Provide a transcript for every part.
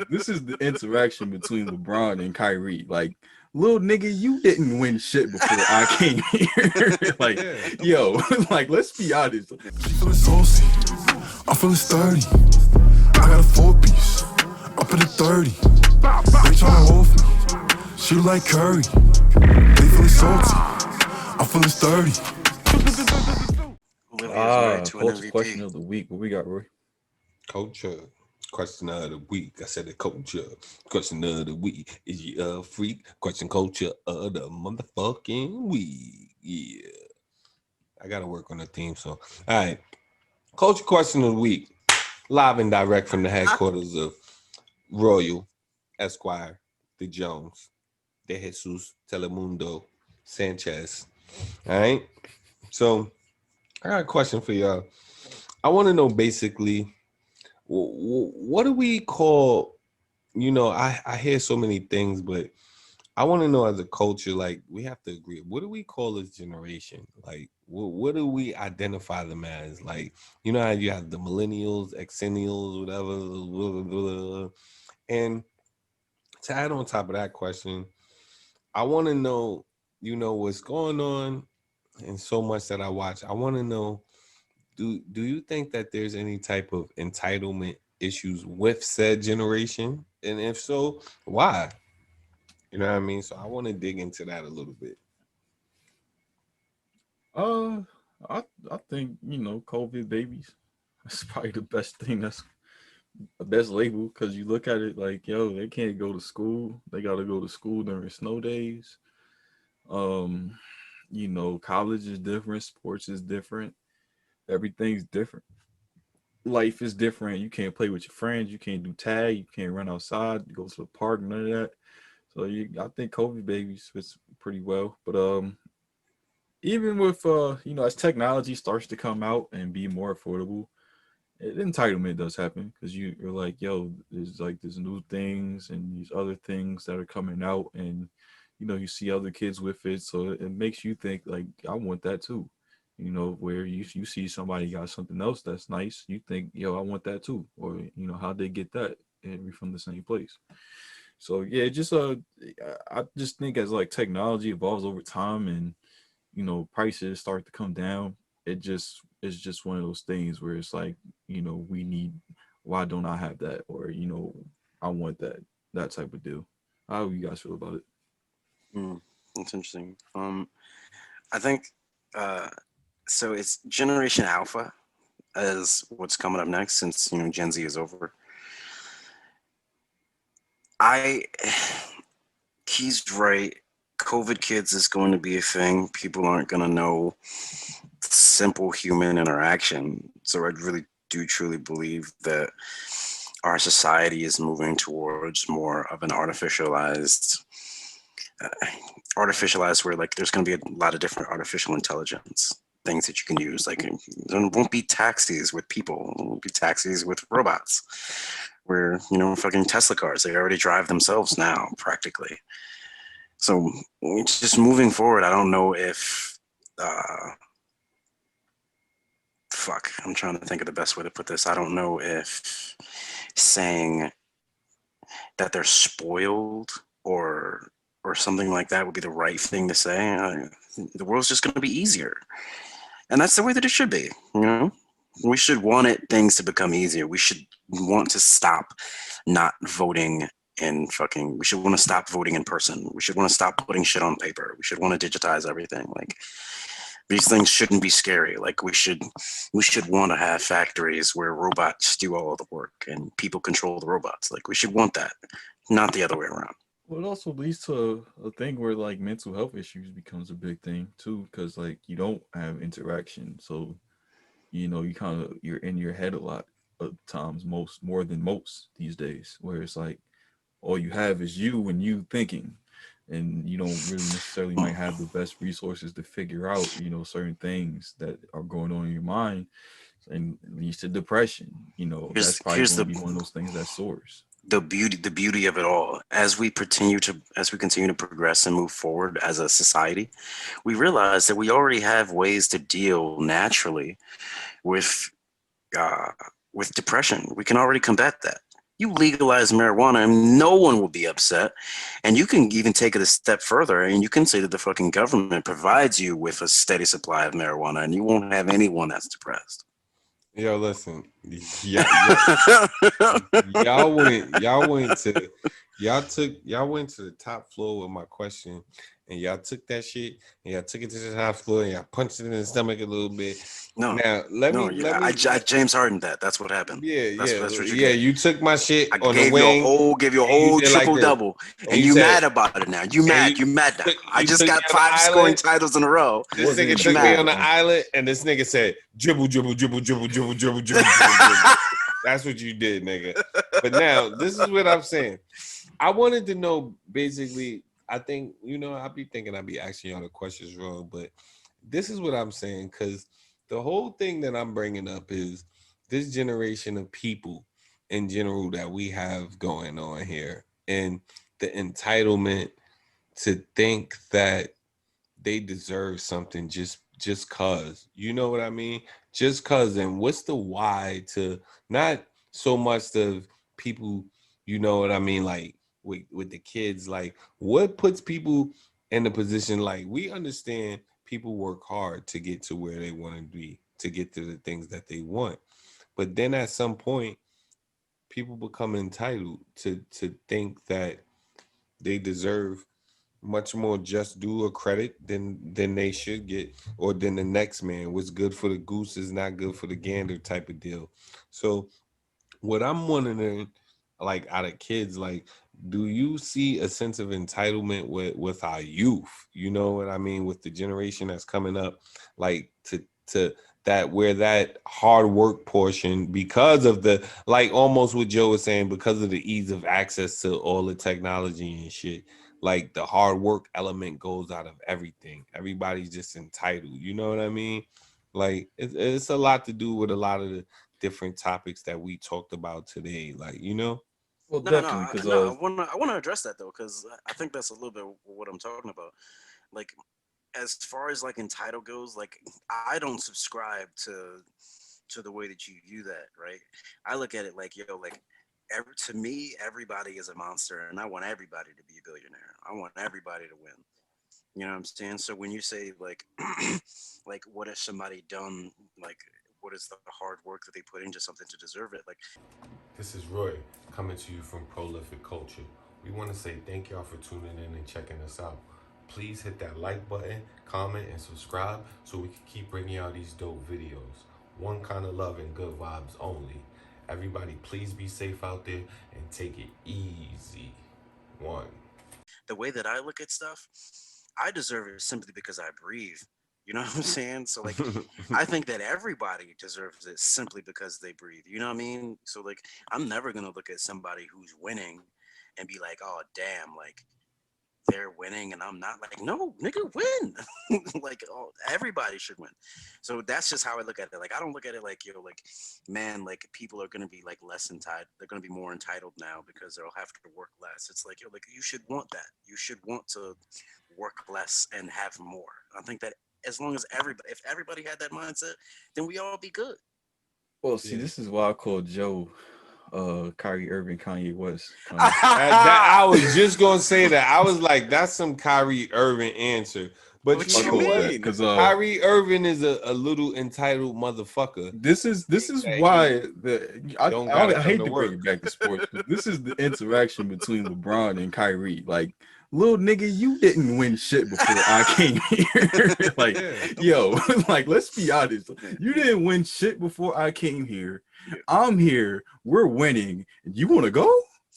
This is the interaction between LeBron and Kyrie. Like, little nigga, you didn't win shit before I came here. Like, yo, like, let's be honest. She feeling saucy, I'm feeling sturdy. I got a 4-piece, up in the 30. They tryna hold me, she like Curry. They feeling salty, I'm feeling sturdy. Culture question of the week. What we got, Roy? Culture question of the week. I said the culture question of the week. Is you a freak? Question culture of the motherfucking week. Yeah. I gotta work on the theme song. All right. Culture question of the week. Live and direct from the headquarters of Royal Esquire, the Jones, de Jesus, Telemundo, Sanchez. All right. So I got a question for y'all. I want to know basically, what do we call, I hear so many things, but I want to know as a culture, like, we have to agree. What do we call this generation? Like, what do we identify them as? Like, you know how you have the millennials, exennials, whatever. Blah, blah, blah. And to add on top of that question, I want to know, what's going on and so much that I watch. I want to know, do you think that there's any type of entitlement issues with said generation? And if so, why? You know what I mean? So I want to dig into that a little bit. I think COVID babies. That's probably the best thing. That's the best label because you look at it like, yo, they can't go to school. They got to go to school during snow days. Um, college is different, sports is different, everything's different. Life is different. You can't play with your friends. You can't do tag. You can't run outside. Go to the park. None of that. So I think COVID babies fits pretty well. But even with as technology starts to come out and be more affordable, entitlement does happen because you're like, yo, there's like these new things and these other things that are coming out, and you see other kids with it, so it makes you think like, I want that too. Where you see somebody got something else that's nice, you think, yo, I want that too, or how'd they get that? And we from the same place. So yeah, just I just think as like technology evolves over time and prices start to come down, it's just one of those things where it's like, we need, why don't I have that? Or I want that type of deal. How do you guys feel about it? That's interesting. I think so. It's Generation Alpha as what's coming up next, since Gen Z is over. I He's right. COVID kids is going to be a thing. People aren't going to know simple human interaction. So I really do truly believe that our society is moving towards more of an uh, artificialized where like there's going to be a lot of different artificial intelligence things that you can use. Like there won't be taxis with people. There won't be taxis with robots. Where fucking Tesla cars, they already drive themselves now practically. So just moving forward, I don't know if I'm trying to think of the best way to put this. I don't know if saying that they're spoiled or something like that would be the right thing to say. The world's just going to be easier, and that's the way that it should be. We should want things to become easier. We should want to stop not voting we should want to stop voting in person. We should want to stop putting shit on paper. We should want to digitize everything. Like, these things shouldn't be scary. Like, we should want to have factories where robots do all the work and people control the robots. Like, we should want that, not the other way around. Well, it also leads to a thing where like mental health issues becomes a big thing too, because like you don't have interaction, so you're in your head a lot of times, more than most these days, where it's like all you have is you and you thinking, and you don't really necessarily might have the best resources to figure out certain things that are going on in your mind, and it leads to depression. That's probably going to be one of those things that soars. The beauty of it all, as we continue to progress and move forward as a society, we realize that we already have ways to deal naturally with depression. We can already combat that. You legalize marijuana and no one will be upset. And you can even take it a step further and you can say that the fucking government provides you with a steady supply of marijuana and you won't have anyone that's depressed. Yo, listen, y'all went to the top floor with my question, and y'all took that shit and y'all took it to the top floor and y'all punched it in the stomach a little bit. No, Now let no, me yeah, I James Hardened that. That's what happened. That's what you yeah. did. You took my shit I on the wing gave you a and you whole did like triple this, double, and and you you said, mad about it now. You and mad? You mad now? I you just took me got on the 5 scoring island. titles in a row. This Wasn't nigga even took me mad. on the island, and this nigga said, dribble, dribble, dribble, dribble, dribble, dribble, dribble, dribble, dribble. That's what you did, nigga. But now, this is what I'm saying. I wanted to know, basically, I think, I be thinking I be asking y'all the questions wrong, but this is what I'm saying, because the whole thing that I'm bringing up is this generation of people in general that we have going on here, and the entitlement to think that they deserve something just cause, you know what I mean, just cause. And what's the why to not so much the people, you know what I mean, like with the kids, like what puts people in the position, like we understand people work hard to get to where they want to be, to get to the things that they want, but then at some point people become entitled to think that they deserve much more just due or credit than they should get, or than the next man. What's good for the goose is not good for the gander type of deal. So what I'm wondering, like out of kids, like, do you see a sense of entitlement with our youth? You know what I mean, with the generation that's coming up, like to that, where that hard work portion, because of the, like almost what Joe was saying, because of the ease of access to all the technology and shit, like the hard work element goes out of everything. Everybody's just entitled. You know what I mean? Like it's a lot to do with a lot of the different topics that we talked about today. Like, Well, No, no, definitely, because no. I wanna address that though, because I think that's a little bit what I'm talking about. Like, as far as like entitled goes, like I don't subscribe to the way that you view that, right? I look at it like, yo, like to me, everybody is a monster, and I want everybody to be a billionaire. I want everybody to win. You know what I'm saying? So when you say like, like, what has somebody done? Like, what is the hard work that they put into something to deserve it? Like, This is Roy coming to you from Prolific Culture. We want to say thank y'all for tuning in and checking us out. Please hit that like button, comment, and subscribe so we can keep bringing y'all these dope videos. One kind of love and good vibes only. Everybody, please be safe out there and take it easy. One. the way that I look at stuff, I deserve it simply because I breathe. You know what I'm saying? So like, I think that everybody deserves it simply because they breathe. You know what I mean? So like, I'm never gonna look at somebody who's winning and be like, oh damn, like they're winning and I'm not. Like, no, nigga, win. Like, oh, everybody should win. So that's just how I look at it. Like, I don't look at it like, yo, like, man, like people are gonna be like less entitled. They're gonna be more entitled now because they'll have to work less. It's like, yo, like you should want that. You should want to work less and have more. I think that as long as everybody, if everybody had that mindset, then we all be good. well, see, Yeah. this is why I call Joe, Kyrie Irving, Kanye West, kind of. That I was just gonna say that. I was like, that's some Kyrie Irving answer. But you What I know you call what? that mean? because Kyrie Irving is a little entitled motherfucker. this is That he why the don't gotta I come hate to to bring work. it back to sports, but this is the interaction between LeBron and Kyrie. Like, little nigga, you didn't win shit before I came here. Like, Yeah. yo, like, let's be honest. Yeah, You didn't win shit before I came here. yeah, I'm here. We're winning. And you want to go?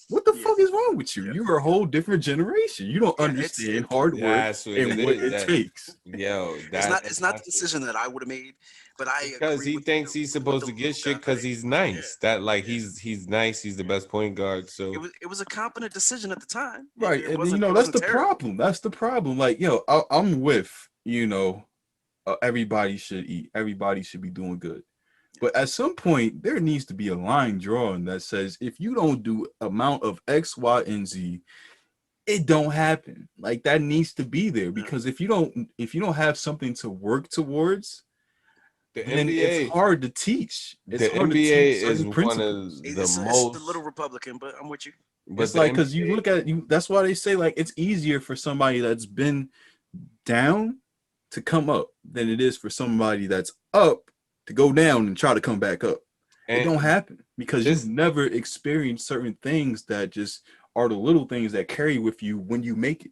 What the yeah, fuck is wrong with you? yeah, You're a yeah. whole different generation. You don't Yeah, it's understand hard work That's what it and what is. it That takes. yo, it's that not the that's it. decision that I would have made, but I Because agree he with thinks he's what supposed the to get little shit because guy. he's Yeah, nice. That like yeah, he's nice. He's the yeah. best point guard. It So was it was a competent decision at the time. Right. And It that's wasn't the terrible. problem. That's the problem. Like, I'm with, everybody should eat. Everybody should be doing good. Yeah, But at some point, there needs to be a line drawn that says if you don't do amount of X, Y, and Z, it don't happen. Like, that needs to be there yeah, because if you don't have something to work towards, The then it's NBA, hard to teach. It's the hard to teach NBA is certain one principles. of the It's a little most, Republican, but I'm with you. but It's the like because you NBA, look at you. That's why they say like it's easier for somebody that's been down to come up than it is for somebody that's up to go down and try to come back up. It don't and happen because you've this never experienced certain things that just are the little things that carry with you when you make it.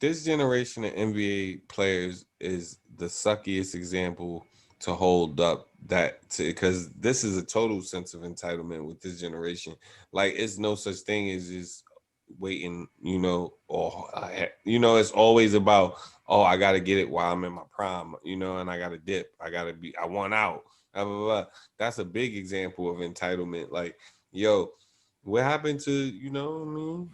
this generation of NBA players is the suckiest example to hold up that to because this is a total sense of entitlement with this generation. Like it's no such thing as just waiting, or it's always about I gotta get it while I'm in my prime, and I gotta dip, I want out, blah, blah, blah. That's a big example of entitlement. Like, yo, what happened to what I mean?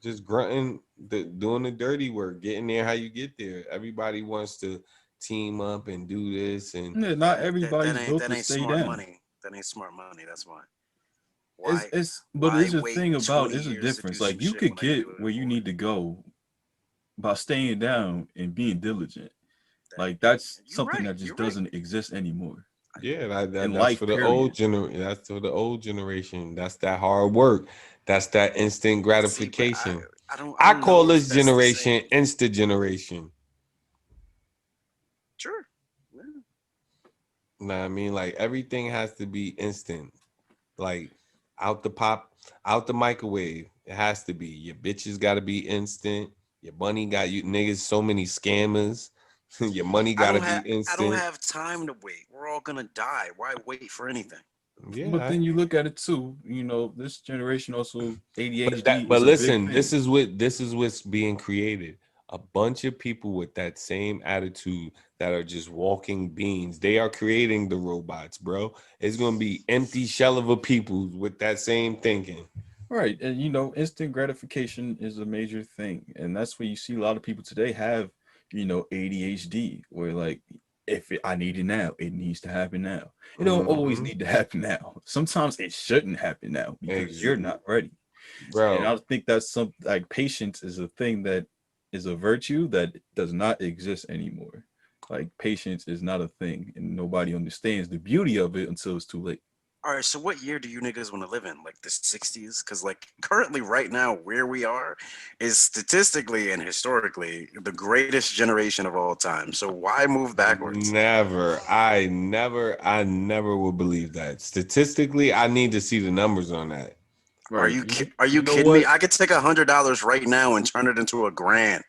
Just grunting, doing the dirty work, getting there how you get there. Everybody wants to team up and do this, and Yeah, not That everybody's ain't built that to ain't stay smart down. money. That ain't smart money. That's why. Why It's but why there's a wait thing about 20 it's a years to do difference. some Like you shit could when I can get do it in where you 4? need to go by staying down and being diligent. That, Like that's you're something right. that You're just right. doesn't exist anymore yeah, in that's life. for the old Period. gener. That's for the old generation. That's that hard work. That's that instant See, but gratification. I I don't call know if this that's the generation same. insta generation. Sure. Yeah. Know what I mean? Like everything has to be instant. Like out the pop, out the microwave. It has to be. Your bitches got to be instant. Your money got you niggas so many scammers. Your money got to be I don't instant. have time to wait. We're all gonna die. Why wait for anything? But Yeah, then you look at it too. This generation also but ADHD is a big listen, thing. this is what's being created. A bunch of people with that same attitude that are just walking beings. They are creating the robots, bro. It's gonna be empty shell of a people with that same thinking. Right. And instant gratification is a major thing. And that's where you see a lot of people today have, ADHD, where like if I need it now, it needs to happen now. It don't always Mm-hmm. need to happen now. Sometimes it shouldn't happen now because you're not ready. And Bro, I think that's something like patience is a thing that is a virtue that does not exist anymore. Like patience is not a thing, and nobody understands the beauty of it until it's too late. All right, so what year do you niggas want to live in? Like the 60s? Because, like, currently, right now, where we are is statistically and historically the greatest generation of all time. So, why move backwards? I never would believe that. Statistically, I need to see the numbers on that. Right. Are you You know kidding me? what? I could take $100 right now and turn it into a grand.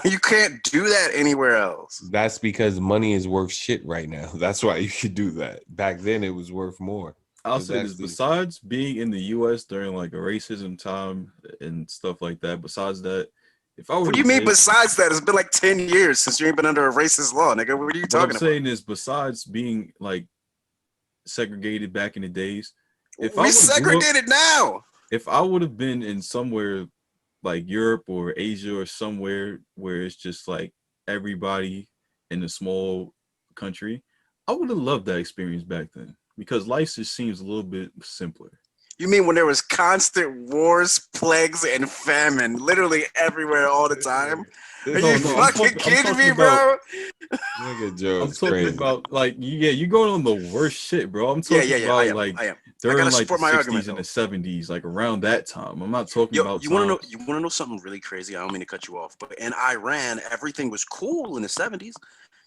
You can't do that anywhere else. That's because money is worth shit right now. That's why you could do that. Back then, it was worth more. I'll It's say this: actually besides being in the U.S. during like a racism time and stuff like that, besides that, if I were What to do you mean live, besides that? It's been like 10 years since you ain't been under a racist law, nigga. What are you what I'm talking about? saying is, besides being like segregated back in the days, if I We would have grew up, segregated now. if I would have been in somewhere like Europe or Asia or somewhere where it's just like everybody in a small country, I would have loved that experience back then because life just seems a little bit simpler. You mean when there was constant wars, plagues, and famine, literally everywhere all the this time? nigga, Are this you No, no, nigga, fucking I'm kidding talking me, about bro? nigga Joe I'm is talking crazy. about like yeah, you're going on the worst shit, bro. I'm Yeah, talking yeah, yeah. I about am. like I am. I during gotta like the support my argument 60s and the though. 70s, like around that time. I'm not talking Yo, about you wanna know? times. You wanna know something really crazy? I don't mean to cut you off, but in Iran, everything was cool in the 70s.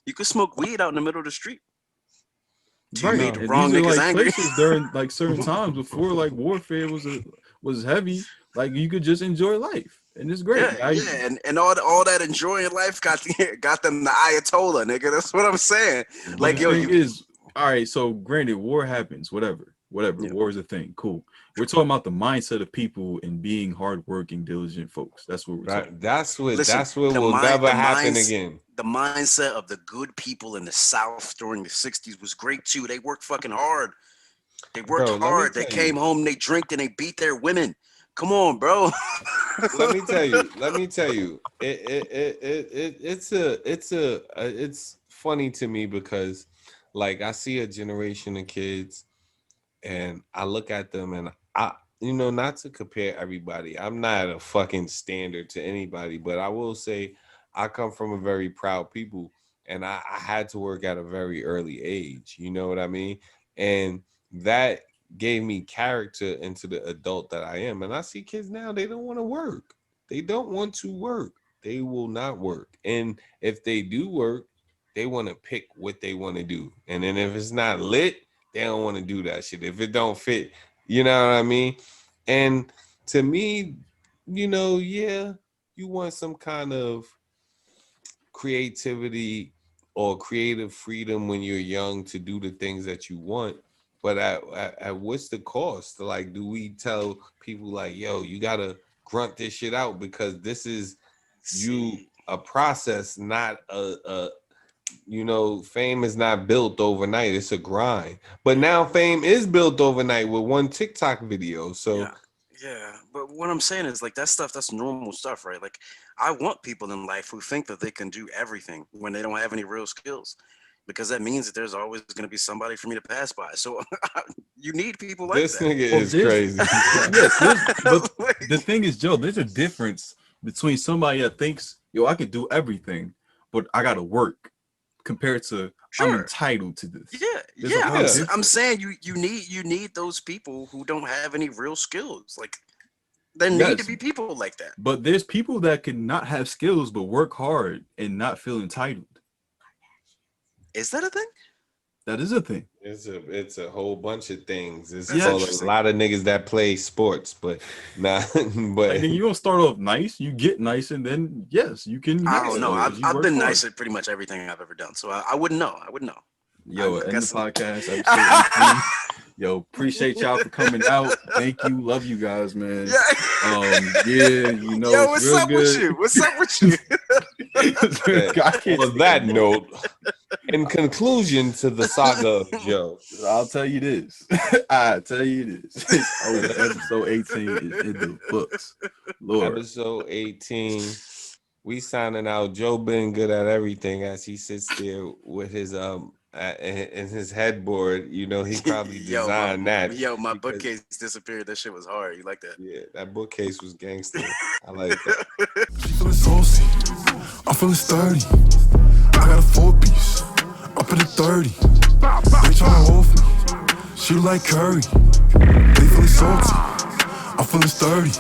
You could smoke weed out in the middle of the street till you Right. made No, And wrong these are niggas like angry. places during like certain times before like warfare was heavy. Like you could just enjoy life. And it's great. Yeah, yeah, and all that enjoying life got them the Ayatollah, nigga. That's what I'm saying. But Like, the man. yo, thing you, is, all right, so granted, war happens, whatever, whatever. yeah, War is a thing, cool. We're true. talking about the mindset of people and being hardworking, diligent folks. That's what we're talking about. Listen, That's what will never happen again. the mindset of the good people in the South during the 60s was great too. They worked fucking hard. They worked Bro, let me hard. They tell came you. home, they drank, and they beat their women. Come on, bro. Let me tell you. Let me tell you. It's funny to me because like I see a generation of kids and I look at them and not to compare everybody. I'm not a fucking standard to anybody, but I will say I come from a very proud people. and I had to work at a very early age. You know what I mean? And that gave me character into the adult that I am. And I see kids now, they don't want to work. They don't want to work. They will not work. And if they do work, they want to pick what they want to do. And then if it's not lit, they don't want to do that shit. If it don't fit, you know what I mean? And to me, yeah, you want some kind of creativity or creative freedom when you're young to do the things that you want. But at what's the cost? Like, do we tell people like, yo, you gotta grunt this shit out because this is you a process, not a fame is not built overnight. It's a grind. But now fame is built overnight with one TikTok video. So yeah. But what I'm saying is like that stuff, that's normal stuff, right? Like I want people in life who think that they can do everything when they don't have any real skills. Because that means that there's always going to be somebody for me to pass by. So you need people like this that. nigga is crazy. Yes, but the thing is, Joe, there's a difference between somebody that thinks, yo, I can do everything, but I gotta work, compared to I'm entitled to this. Yeah. I'm saying you need those people who don't have any real skills. Like there need to be people like that. But there's people that can not have skills but work hard and not feel entitled. Is that a thing? That is a thing. It's a whole bunch of things. It's a lot of niggas that play sports, but nah. But like, you don't start off nice, you get nice, and then yes, you can. I don't know. I've been nice at pretty much everything I've ever done, so I wouldn't know. I wouldn't know. Yo, end the podcast. Episode 18. Yo, appreciate y'all for coming out. Thank you. Love you guys, man. Yeah, Yo, what's up with you? What's up with you? On that note, in conclusion to the saga of Joe, I'll tell you this. Episode 18 is in the books. Lord. Episode 18. We signing out. Joe been good at everything as he sits there with his in his headboard. He probably designed that. Yo, my bookcase disappeared. That shit was hard. You like that? Yeah, that bookcase was gangster. I like that. She feeling saucy. I'm feeling sturdy. I got a 4-piece. Up in the 30. They tryna hold me. She like curry. They feeling salty. I'm feeling sturdy.